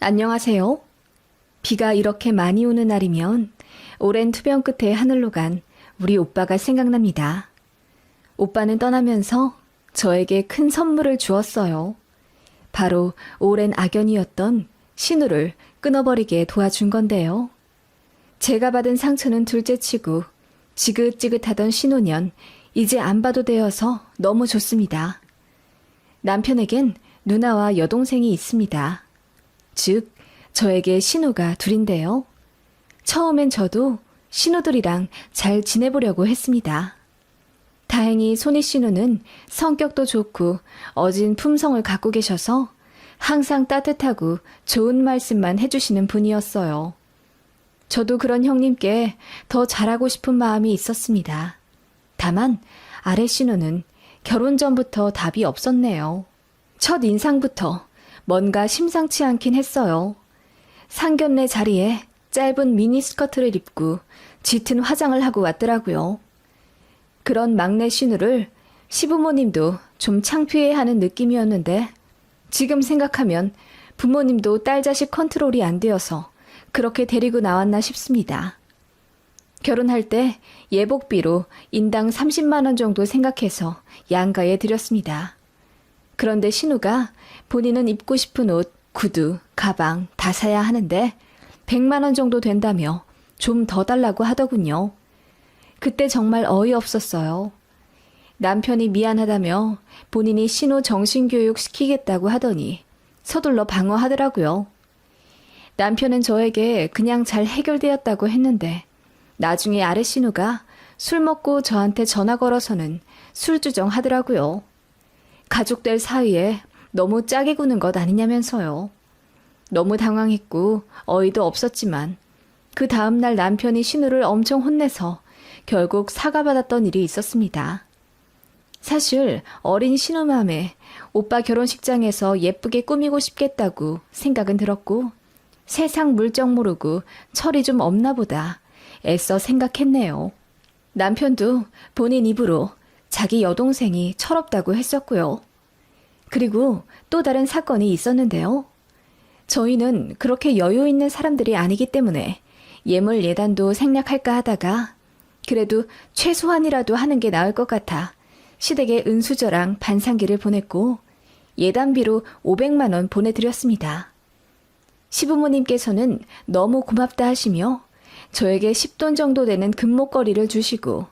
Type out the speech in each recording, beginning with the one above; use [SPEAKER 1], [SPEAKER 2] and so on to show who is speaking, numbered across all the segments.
[SPEAKER 1] 안녕하세요. 비가 이렇게 많이 오는 날이면 오랜 투병 끝에 하늘로 간 우리 오빠가 생각납니다. 오빠는 떠나면서 저에게 큰 선물을 주었어요. 바로 오랜 악연이었던 신우를 끊어버리게 도와준 건데요. 제가 받은 상처는 둘째치고 지긋지긋하던 신우년 이제 안 봐도 되어서 너무 좋습니다. 남편에겐 누나와 여동생이 있습니다. 즉, 저에게 신우가 둘인데요. 처음엔 저도 신우들이랑 잘 지내보려고 했습니다. 다행히 손이 신우는 성격도 좋고 어진 품성을 갖고 계셔서 항상 따뜻하고 좋은 말씀만 해주시는 분이었어요. 저도 그런 형님께 더 잘하고 싶은 마음이 있었습니다. 다만 아래 신우는 결혼 전부터 답이 없었네요. 첫 인상부터 뭔가 심상치 않긴 했어요. 상견례 자리에 짧은 미니스커트를 입고 짙은 화장을 하고 왔더라고요. 그런 막내 신우를 시부모님도 좀 창피해하는 느낌이었는데 지금 생각하면 부모님도 딸 자식 컨트롤이 안 되어서 그렇게 데리고 나왔나 싶습니다. 결혼할 때 예복비로 인당 30만 원 정도 생각해서 양가에 드렸습니다. 그런데 신우가 본인은 입고 싶은 옷, 구두, 가방 다 사야 하는데 100만 원 정도 된다며 좀 더 달라고 하더군요. 그때 정말 어이없었어요. 남편이 미안하다며 본인이 신우 정신교육 시키겠다고 하더니 서둘러 방어하더라고요. 남편은 저에게 그냥 잘 해결되었다고 했는데 나중에 아래 신우가 술 먹고 저한테 전화 걸어서는 술주정 하더라고요. 가족들 사이에 너무 짜게 구는 것 아니냐면서요. 너무 당황했고 어이도 없었지만 그 다음날 남편이 신우를 엄청 혼내서 결국 사과받았던 일이 있었습니다. 사실 어린 신우 맘에 오빠 결혼식장에서 예쁘게 꾸미고 싶겠다고 생각은 들었고 세상 물정 모르고 철이 좀 없나 보다 애써 생각했네요. 남편도 본인 입으로 자기 여동생이 철없다고 했었고요. 그리고 또 다른 사건이 있었는데요. 저희는 그렇게 여유 있는 사람들이 아니기 때문에 예물 예단도 생략할까 하다가 그래도 최소한이라도 하는 게 나을 것 같아 시댁에 은수저랑 반상기를 보냈고 예단비로 500만 원 보내드렸습니다. 시부모님께서는 너무 고맙다 하시며 저에게 10돈 정도 되는 금목걸이를 주시고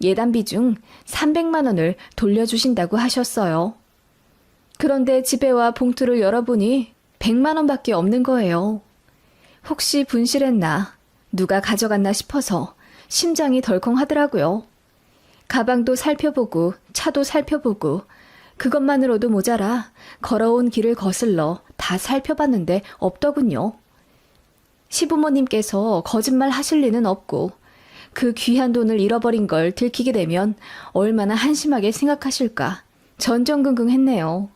[SPEAKER 1] 예단비 중 300만 원을 돌려주신다고 하셨어요. 그런데 집에 와 봉투를 열어보니 100만 원밖에 없는 거예요. 혹시 분실했나, 누가 가져갔나 싶어서 심장이 덜컹하더라고요. 가방도 살펴보고 차도 살펴보고 그것만으로도 모자라 걸어온 길을 거슬러 다 살펴봤는데 없더군요. 시부모님께서 거짓말 하실 리는 없고 그 귀한 돈을 잃어버린 걸 들키게 되면 얼마나 한심하게 생각하실까 전전긍긍했네요.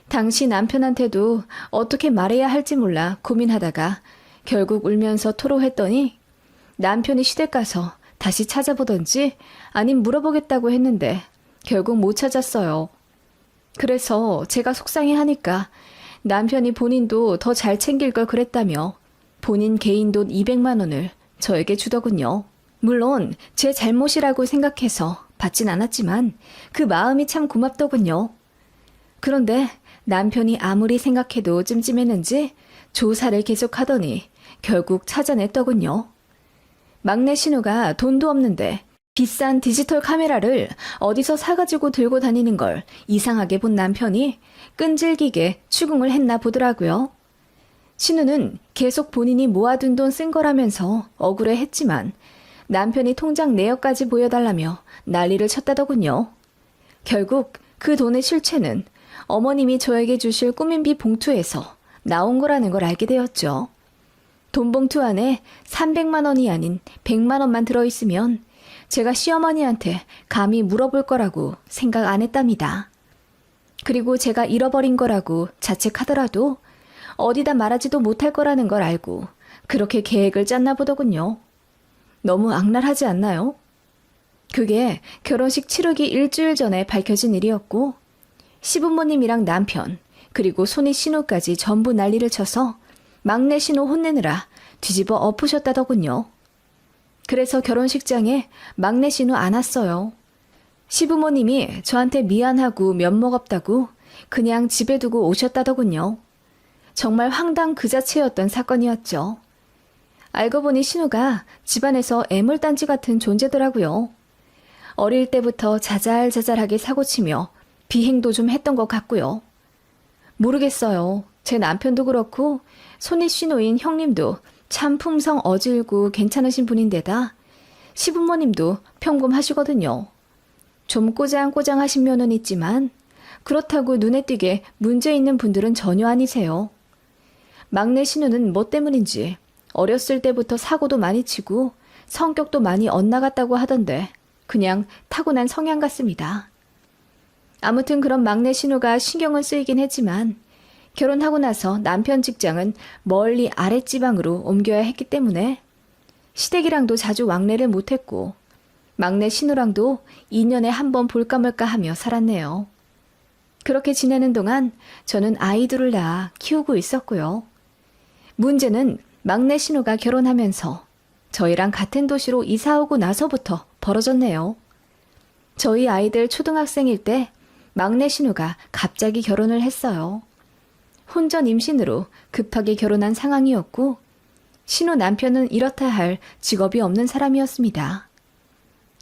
[SPEAKER 1] 당시 남편한테도 어떻게 말해야 할지 몰라 고민하다가 결국 울면서 토로했더니 남편이 시댁 가서 다시 찾아보던지 아님 물어보겠다고 했는데 결국 못 찾았어요. 그래서 제가 속상해하니까 남편이 본인도 더 잘 챙길 걸 그랬다며 본인 개인 돈 200만 원을 저에게 주더군요. 물론 제 잘못이라고 생각해서 받진 않았지만 그 마음이 참 고맙더군요. 그런데 남편이 아무리 생각해도 찜찜했는지 조사를 계속하더니 결국 찾아냈더군요. 막내 신우가 돈도 없는데 비싼 디지털 카메라를 어디서 사가지고 들고 다니는 걸 이상하게 본 남편이 끈질기게 추궁을 했나 보더라고요. 신우는 계속 본인이 모아둔 돈 쓴 거라면서 억울해했지만 남편이 통장 내역까지 보여달라며 난리를 쳤다더군요. 결국 그 돈의 실체는 어머님이 저에게 주실 꾸민비 봉투에서 나온 거라는 걸 알게 되었죠. 돈 봉투 안에 300만 원이 아닌 100만 원만 들어있으면 제가 시어머니한테 감히 물어볼 거라고 생각 안 했답니다. 그리고 제가 잃어버린 거라고 자책하더라도 어디다 말하지도 못할 거라는 걸 알고 그렇게 계획을 짰나 보더군요. 너무 악랄하지 않나요? 그게 결혼식 치르기 일주일 전에 밝혀진 일이었고 시부모님이랑 남편 그리고 손이 신우까지 전부 난리를 쳐서 막내 신우 혼내느라 뒤집어 엎으셨다더군요. 그래서 결혼식장에 막내 신우 안 왔어요. 시부모님이 저한테 미안하고 면목 없다고 그냥 집에 두고 오셨다더군요. 정말 황당 그 자체였던 사건이었죠. 알고 보니 신우가 집안에서 애물단지 같은 존재더라고요. 어릴 때부터 자잘자잘하게 사고치며 비행도 좀 했던 것 같고요. 모르겠어요. 제 남편도 그렇고 손이 신우인 형님도 참 품성 어질고 괜찮으신 분인데다 시부모님도 평범하시거든요. 좀 꼬장꼬장하신 면은 있지만 그렇다고 눈에 띄게 문제 있는 분들은 전혀 아니세요. 막내 신우는 뭐 때문인지 어렸을 때부터 사고도 많이 치고 성격도 많이 엇나갔다고 하던데 그냥 타고난 성향 같습니다. 아무튼 그런 막내 신우가 신경은 쓰이긴 했지만 결혼하고 나서 남편 직장은 멀리 아랫지방으로 옮겨야 했기 때문에 시댁이랑도 자주 왕래를 못했고 막내 신우랑도 2년에 한 번 볼까 말까 하며 살았네요. 그렇게 지내는 동안 저는 아이들을 낳아 키우고 있었고요. 문제는 막내 신우가 결혼하면서 저희랑 같은 도시로 이사 오고 나서부터 벌어졌네요. 저희 아이들 초등학생일 때 막내 신우가 갑자기 결혼을 했어요. 혼전 임신으로 급하게 결혼한 상황이었고 신우 남편은 이렇다 할 직업이 없는 사람이었습니다.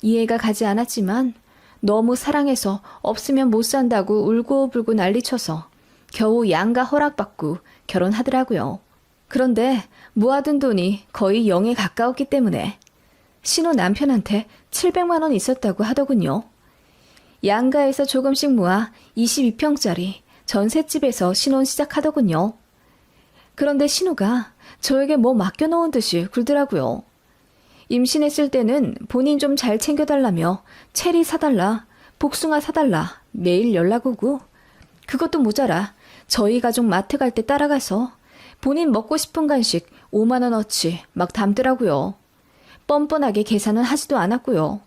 [SPEAKER 1] 이해가 가지 않았지만 너무 사랑해서 없으면 못 산다고 울고불고 난리쳐서 겨우 양가 허락받고 결혼하더라고요. 그런데 모아둔 돈이 거의 0에 가까웠기 때문에 신우 남편한테 700만 원 있었다고 하더군요. 양가에서 조금씩 모아 22평짜리 전셋집에서 신혼 시작하더군요. 그런데 신우가 저에게 뭐 맡겨놓은 듯이 굴더라고요. 임신했을 때는 본인 좀 잘 챙겨달라며 체리 사달라, 복숭아 사달라 매일 연락 오고 그것도 모자라 저희 가족 마트 갈 때 따라가서 본인 먹고 싶은 간식 5만 원어치 막 담더라고요. 뻔뻔하게 계산은 하지도 않았고요.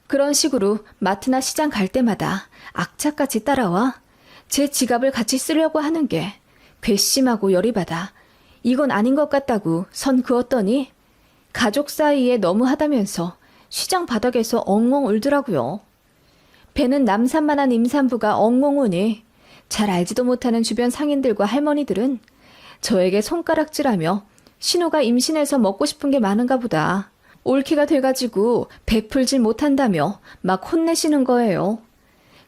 [SPEAKER 1] 그런 식으로 마트나 시장 갈 때마다 악착같이 따라와 제 지갑을 같이 쓰려고 하는 게 괘씸하고 열이 받아 이건 아닌 것 같다고 선 그었더니 가족 사이에 너무하다면서 시장 바닥에서 엉엉 울더라고요. 배는 남산만한 임산부가 엉엉 우니 잘 알지도 못하는 주변 상인들과 할머니들은 저에게 손가락질하며 신우가 임신해서 먹고 싶은 게 많은가 보다. 올케가 돼가지고 베풀질 못한다며 막 혼내시는 거예요.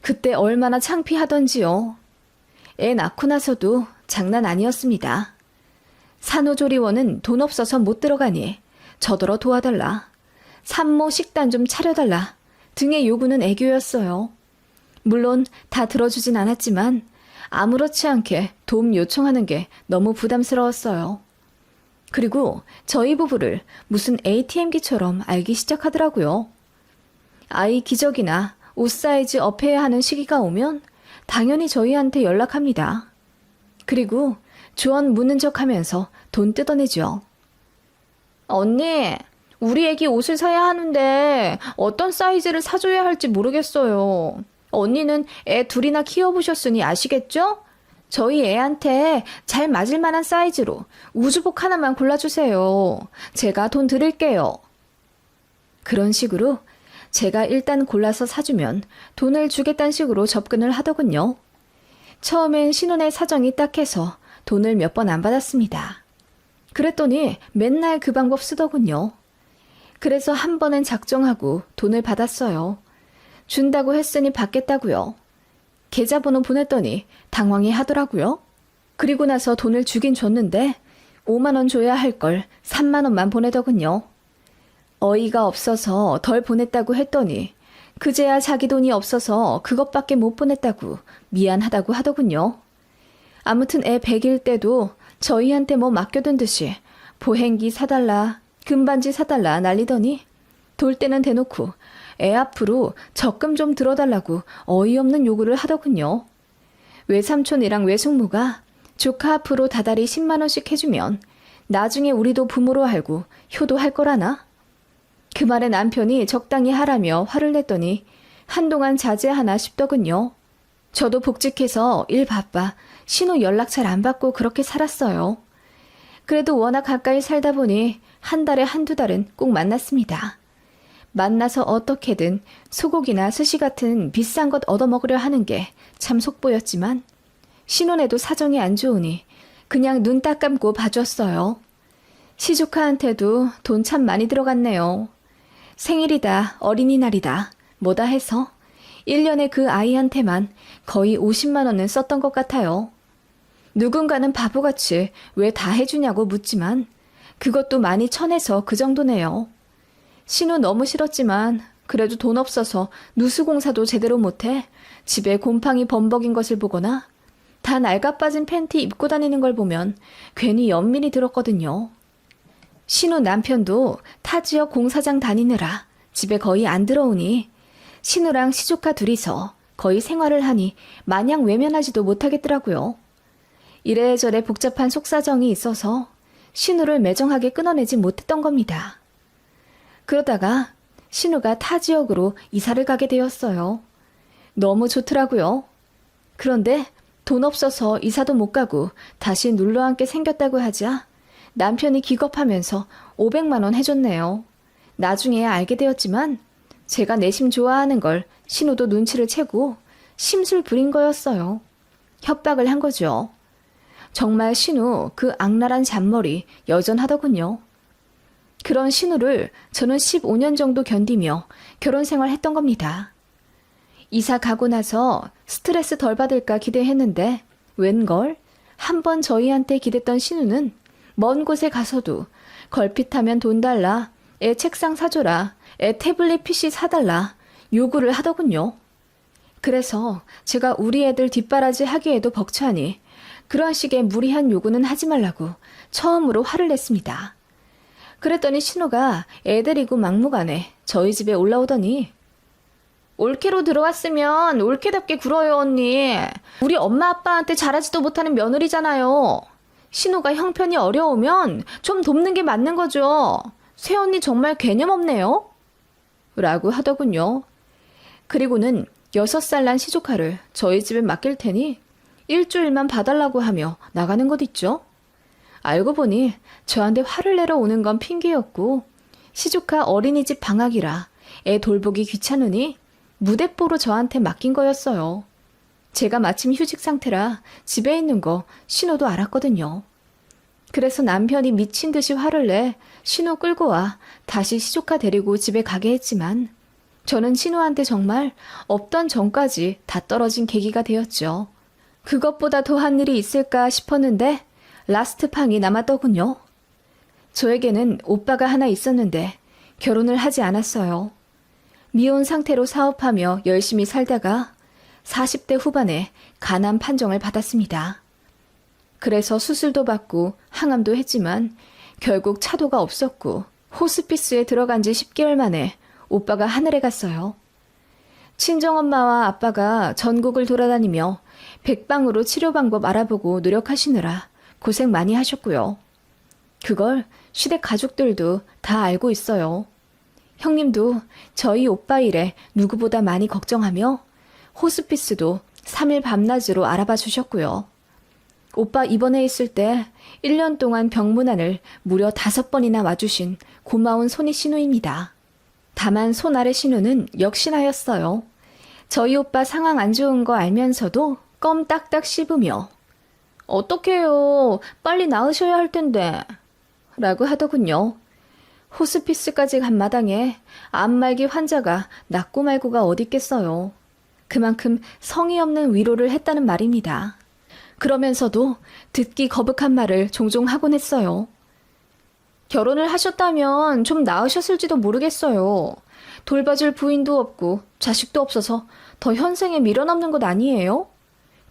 [SPEAKER 1] 그때 얼마나 창피하던지요. 애 낳고 나서도 장난 아니었습니다. 산후조리원은 돈 없어서 못 들어가니 저더러 도와달라. 산모 식단 좀 차려달라 등의 요구는 애교였어요. 물론 다 들어주진 않았지만 아무렇지 않게 도움 요청하는 게 너무 부담스러웠어요. 그리고 저희 부부를 무슨 ATM기처럼 알기 시작하더라고요. 아이 기저귀나 옷 사이즈 업해야 하는 시기가 오면 당연히 저희한테 연락합니다. 그리고 조언 묻는 척하면서 돈 뜯어내죠. 언니, 우리 애기 옷을 사야 하는데 어떤 사이즈를 사줘야 할지 모르겠어요. 언니는 애 둘이나 키워보셨으니 아시겠죠? 저희 애한테 잘 맞을 만한 사이즈로 우주복 하나만 골라주세요. 제가 돈 드릴게요. 그런 식으로 제가 일단 골라서 사주면 돈을 주겠다는 식으로 접근을 하더군요. 처음엔 신혼의 사정이 딱해서 돈을 몇 번 안 받았습니다. 그랬더니 맨날 그 방법 쓰더군요. 그래서 한 번은 작정하고 돈을 받았어요. 준다고 했으니 받겠다고요. 계좌번호 보냈더니 당황해 하더라고요. 그리고 나서 돈을 주긴 줬는데 5만 원 줘야 할 걸 3만 원만 보내더군요. 어이가 없어서 덜 보냈다고 했더니 그제야 자기 돈이 없어서 그것밖에 못 보냈다고 미안하다고 하더군요. 아무튼 애 100일 때도 저희한테 뭐 맡겨둔 듯이 보행기 사달라, 금반지 사달라 난리더니 돌 때는 대놓고 애 앞으로 적금 좀 들어달라고 어이없는 요구를 하더군요. 외삼촌이랑 외숙모가 조카 앞으로 다달이 10만 원씩 해주면 나중에 우리도 부모로 알고 효도할 거라나? 그 말에 남편이 적당히 하라며 화를 냈더니 한동안 자제하나 싶더군요. 저도 복직해서 일 바빠 신호 연락 잘 안 받고 그렇게 살았어요. 그래도 워낙 가까이 살다 보니 한 달에 한두 달은 꼭 만났습니다. 만나서 어떻게든 소고기나 스시 같은 비싼 것 얻어먹으려 하는 게 참 속보였지만 신혼에도 사정이 안 좋으니 그냥 눈 딱 감고 봐줬어요. 시조카한테도 돈 참 많이 들어갔네요. 생일이다, 어린이날이다, 뭐다 해서 1년에 그 아이한테만 거의 50만 원은 썼던 것 같아요. 누군가는 바보같이 왜 다 해주냐고 묻지만 그것도 많이 쳐내서 그 정도네요. 신우 너무 싫었지만 그래도 돈 없어서 누수공사도 제대로 못해 집에 곰팡이 범벅인 것을 보거나 다 낡아빠진 팬티 입고 다니는 걸 보면 괜히 연민이 들었거든요. 신우 남편도 타 지역 공사장 다니느라 집에 거의 안 들어오니 신우랑 시조카 둘이서 거의 생활을 하니 마냥 외면하지도 못하겠더라고요. 이래저래 복잡한 속사정이 있어서 신우를 매정하게 끊어내지 못했던 겁니다. 그러다가 신우가 타 지역으로 이사를 가게 되었어요. 너무 좋더라고요. 그런데 돈 없어서 이사도 못 가고 다시 눌러앉게 생겼다고 하자 남편이 기겁하면서 500만 원 해줬네요. 나중에 알게 되었지만 제가 내심 좋아하는 걸 신우도 눈치를 채고 심술 부린 거였어요. 협박을 한 거죠. 정말 신우 그 악랄한 잔머리 여전하더군요. 그런 신우를 저는 15년 정도 견디며 결혼 생활했던 겁니다. 이사 가고 나서 스트레스 덜 받을까 기대했는데 웬걸 한 번 저희한테 기댔던 신우는 먼 곳에 가서도 걸핏하면 돈 달라, 애 책상 사줘라, 애 태블릿 PC 사달라 요구를 하더군요. 그래서 제가 우리 애들 뒷바라지 하기에도 벅차니 그런 식의 무리한 요구는 하지 말라고 처음으로 화를 냈습니다. 그랬더니 신우가 애 데리고 막무가내 저희 집에 올라오더니 올케로 들어왔으면 올케답게 굴어요 언니. 우리 엄마 아빠한테 잘하지도 못하는 며느리잖아요. 신우가 형편이 어려우면 좀 돕는 게 맞는 거죠. 새언니 정말 개념 없네요. 라고 하더군요. 그리고는 6살 난 시조카를 저희 집에 맡길 테니 일주일만 봐달라고 하며 나가는 것 있죠. 알고 보니 저한테 화를 내러 오는 건 핑계였고 시조카 어린이집 방학이라 애 돌보기 귀찮으니 무대뽀로 저한테 맡긴 거였어요. 제가 마침 휴직 상태라 집에 있는 거 신우도 알았거든요. 그래서 남편이 미친 듯이 화를 내 신우 끌고 와 다시 시조카 데리고 집에 가게 했지만 저는 신우한테 정말 없던 정까지 다 떨어진 계기가 되었죠. 그것보다 더한 일이 있을까 싶었는데 라스트 팡이 남았더군요. 저에게는 오빠가 하나 있었는데 결혼을 하지 않았어요. 미혼 상태로 사업하며 열심히 살다가 40대 후반에 간암 판정을 받았습니다. 그래서 수술도 받고 항암도 했지만 결국 차도가 없었고 호스피스에 들어간 지 10개월 만에 오빠가 하늘에 갔어요. 친정엄마와 아빠가 전국을 돌아다니며 백방으로 치료 방법 알아보고 노력하시느라 고생 많이 하셨고요. 그걸 시댁 가족들도 다 알고 있어요. 형님도 저희 오빠 일에 누구보다 많이 걱정하며 호스피스도 3일 밤낮으로 알아봐 주셨고요. 오빠 입원해 있을 때 1년 동안 병문안을 무려 5번이나 와주신 고마운 손이 신우입니다. 다만 손 아래 신우는 역시나였어요. 저희 오빠 상황 안 좋은 거 알면서도 껌 딱딱 씹으며 어떡해요. 빨리 나으셔야 할 텐데 라고 하더군요. 호스피스까지 간 마당에 암말기 환자가 낫고 말고가 어딨겠어요. 그만큼 성의 없는 위로를 했다는 말입니다. 그러면서도 듣기 거북한 말을 종종 하곤 했어요. 결혼을 하셨다면 좀 나으셨을지도 모르겠어요. 돌봐줄 부인도 없고 자식도 없어서 더 현생에 밀어넣는 것 아니에요?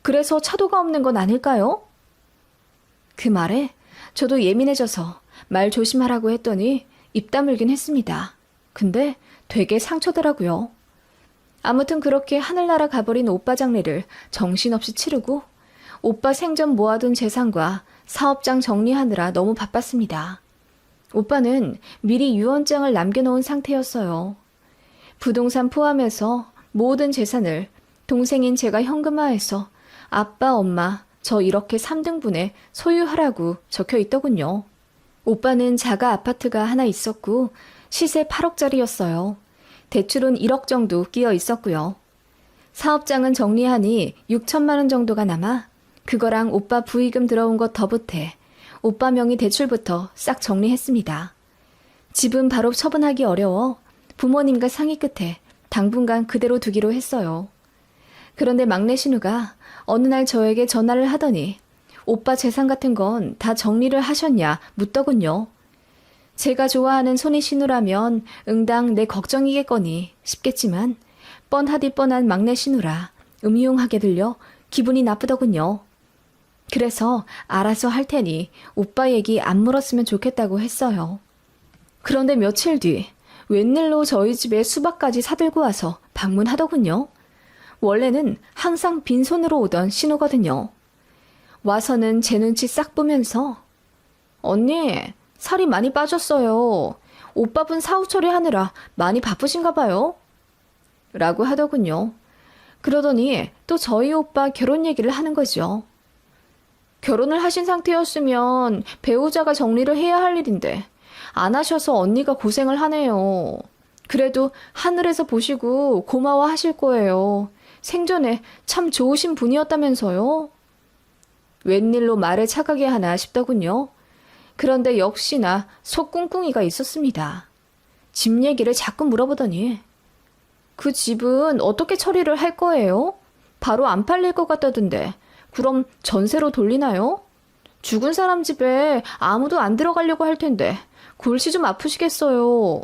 [SPEAKER 1] 그래서 차도가 없는 건 아닐까요? 그 말에 저도 예민해져서 말 조심하라고 했더니 입 다물긴 했습니다. 근데 되게 상처더라고요. 아무튼 그렇게 하늘나라 가버린 오빠 장례를 정신없이 치르고 오빠 생전 모아둔 재산과 사업장 정리하느라 너무 바빴습니다. 오빠는 미리 유언장을 남겨놓은 상태였어요. 부동산 포함해서 모든 재산을 동생인 제가 현금화해서 아빠, 엄마, 저 이렇게 3등분에 소유하라고 적혀 있더군요. 오빠는 자가 아파트가 하나 있었고 시세 8억짜리였어요. 대출은 1억 정도 끼어 있었고요. 사업장은 정리하니 6천만 원 정도가 남아 그거랑 오빠 부의금 들어온 것 더 보태 오빠 명의 대출부터 싹 정리했습니다. 집은 바로 처분하기 어려워 부모님과 상의 끝에 당분간 그대로 두기로 했어요. 그런데 막내 신우가 어느 날 저에게 전화를 하더니 오빠 재산 같은 건 다 정리를 하셨냐 묻더군요. 제가 좋아하는 손이 신우라면 응당 내 걱정이겠거니 싶겠지만 뻔하디 뻔한 막내 신우라 음흉하게 들려 기분이 나쁘더군요. 그래서 알아서 할 테니 오빠 얘기 안 물었으면 좋겠다고 했어요. 그런데 며칠 뒤 웬일로 저희 집에 수박까지 사들고 와서 방문하더군요. 원래는 항상 빈손으로 오던 신우거든요. 와서는 제 눈치 싹 보면서 언니, 살이 많이 빠졌어요. 오빠분 사후 처리하느라 많이 바쁘신가 봐요. 라고 하더군요. 그러더니 또 저희 오빠 결혼 얘기를 하는 거죠. 결혼을 하신 상태였으면 배우자가 정리를 해야 할 일인데 안 하셔서 언니가 고생을 하네요. 그래도 하늘에서 보시고 고마워하실 거예요. 생전에 참 좋으신 분이었다면서요. 웬일로 말을 착하게 하나 싶더군요. 그런데 역시나 속꿍꿍이가 있었습니다. 집 얘기를 자꾸 물어보더니 그 집은 어떻게 처리를 할 거예요? 바로 안 팔릴 것 같다던데 그럼 전세로 돌리나요? 죽은 사람 집에 아무도 안 들어가려고 할 텐데 골치 좀 아프시겠어요.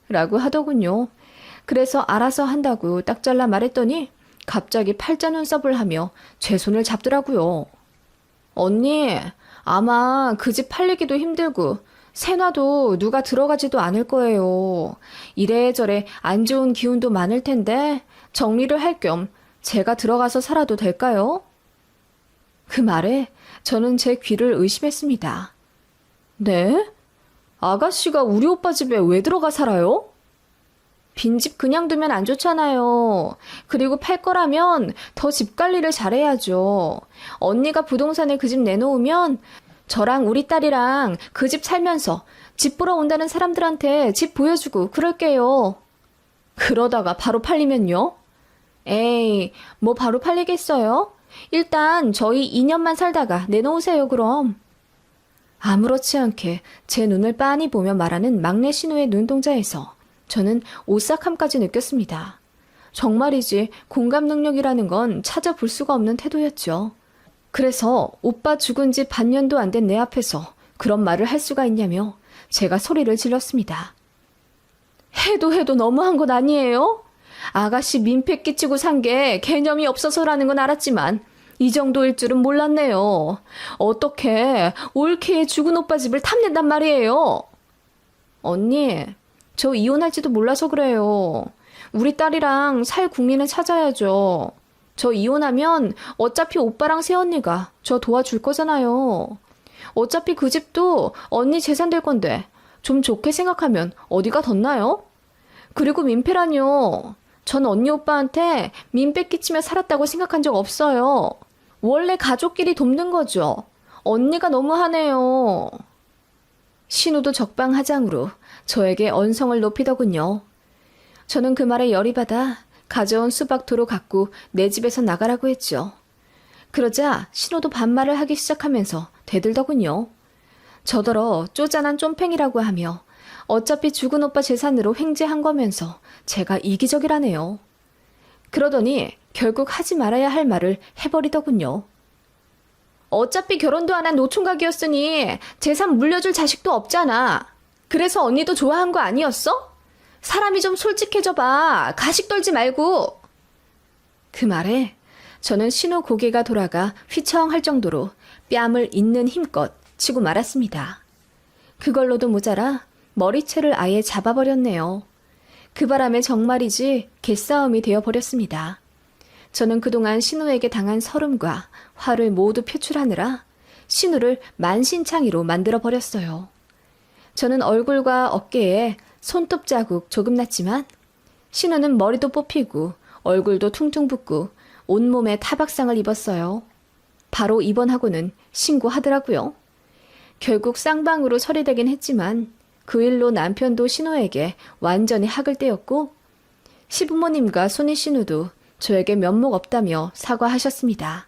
[SPEAKER 1] 라고 하더군요. 그래서 알아서 한다고 딱 잘라 말했더니 갑자기 팔자 눈썹을 하며 제 손을 잡더라고요. 언니, 아마 그 집 팔리기도 힘들고 세놔도 누가 들어가지도 않을 거예요. 이래저래 안 좋은 기운도 많을 텐데 정리를 할 겸 제가 들어가서 살아도 될까요? 그 말에 저는 제 귀를 의심했습니다. 네? 아가씨가 우리 오빠 집에 왜 들어가 살아요? 빈집 그냥 두면 안 좋잖아요. 그리고 팔 거라면 더 집 관리를 잘해야죠. 언니가 부동산에 그 집 내놓으면 저랑 우리 딸이랑 그 집 살면서 집 보러 온다는 사람들한테 집 보여주고 그럴게요. 그러다가 바로 팔리면요? 에이, 뭐 바로 팔리겠어요? 일단 저희 2년만 살다가 내놓으세요 그럼. 아무렇지 않게 제 눈을 빤히 보며 말하는 막내 신우의 눈동자에서 저는 오싹함까지 느꼈습니다. 정말이지 공감 능력이라는 건 찾아볼 수가 없는 태도였죠. 그래서 오빠 죽은 지 반년도 안 된 내 앞에서 그런 말을 할 수가 있냐며 제가 소리를 질렀습니다. 해도 너무한 건 아니에요? 아가씨 민폐 끼치고 산 게 개념이 없어서라는 건 알았지만 이 정도일 줄은 몰랐네요. 어떻게 올케의 죽은 오빠 집을 탐낸단 말이에요? 언니, 저 이혼할지도 몰라서 그래요. 우리 딸이랑 살 국리는 찾아야죠. 저 이혼하면 어차피 오빠랑 새언니가 저 도와줄 거잖아요. 어차피 그 집도 언니 재산 될 건데 좀 좋게 생각하면 어디가 덧나요? 그리고 민폐라뇨. 전 언니 오빠한테 민폐 끼치며 살았다고 생각한 적 없어요. 원래 가족끼리 돕는 거죠. 언니가 너무하네요. 신우도 적방하장으로 저에게 언성을 높이더군요. 저는 그 말에 열이 받아 가져온 수박도로 갖고 내 집에서 나가라고 했죠. 그러자 신우도 반말을 하기 시작하면서 대들더군요. 저더러 쪼잔한 쫌팽이라고 하며 어차피 죽은 오빠 재산으로 횡재한 거면서 제가 이기적이라네요. 그러더니 결국 하지 말아야 할 말을 해버리더군요. 어차피 결혼도 안 한 노총각이었으니 재산 물려줄 자식도 없잖아. 그래서 언니도 좋아한 거 아니었어? 사람이 좀 솔직해져봐. 가식 떨지 말고. 그 말에 저는 신우 고개가 돌아가 휘청할 정도로 뺨을 있는 힘껏 치고 말았습니다. 그걸로도 모자라 머리채를 아예 잡아버렸네요. 그 바람에 정말이지 개싸움이 되어버렸습니다. 저는 그동안 신우에게 당한 서름과 화를 모두 표출하느라 신우를 만신창이로 만들어버렸어요. 저는 얼굴과 어깨에 손톱 자국 조금 났지만 신우는 머리도 뽑히고 얼굴도 퉁퉁 붓고 온몸에 타박상을 입었어요. 바로 입원하고는 신고하더라고요. 결국 쌍방으로 처리되긴 했지만 그 일로 남편도 신우에게 완전히 학을 떼었고 시부모님과 손희 신우도 저에게 면목 없다며 사과하셨습니다.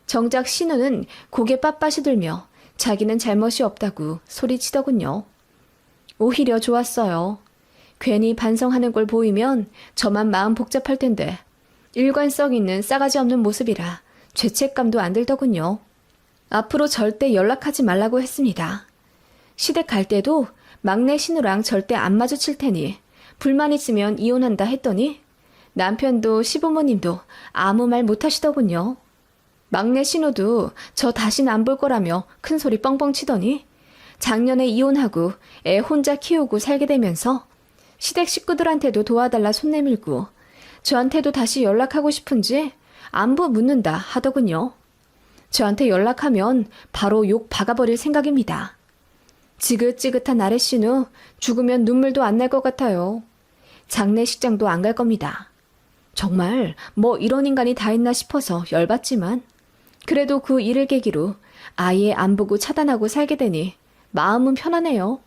[SPEAKER 1] 정작 신우는 고개 빳빳이 들며 자기는 잘못이 없다고 소리치더군요. 오히려 좋았어요. 괜히 반성하는 걸 보이면 저만 마음 복잡할 텐데 일관성 있는 싸가지 없는 모습이라 죄책감도 안 들더군요. 앞으로 절대 연락하지 말라고 했습니다. 시댁 갈 때도 막내 신우랑 절대 안 마주칠 테니 불만 있으면 이혼한다 했더니 남편도 시부모님도 아무 말 못하시더군요. 막내 신우도 저 다신 안 볼 거라며 큰 소리 뻥뻥 치더니 작년에 이혼하고 애 혼자 키우고 살게 되면서 시댁 식구들한테도 도와달라 손 내밀고 저한테도 다시 연락하고 싶은지 안부 묻는다 하더군요. 저한테 연락하면 바로 욕 박아버릴 생각입니다. 지긋지긋한 아래 신우 죽으면 눈물도 안 날 것 같아요. 장례식장도 안 갈 겁니다. 정말 뭐 이런 인간이 다 있나 싶어서 열받지만 그래도 그 일을 계기로 아예 안 보고 차단하고 살게 되니 마음은 편하네요.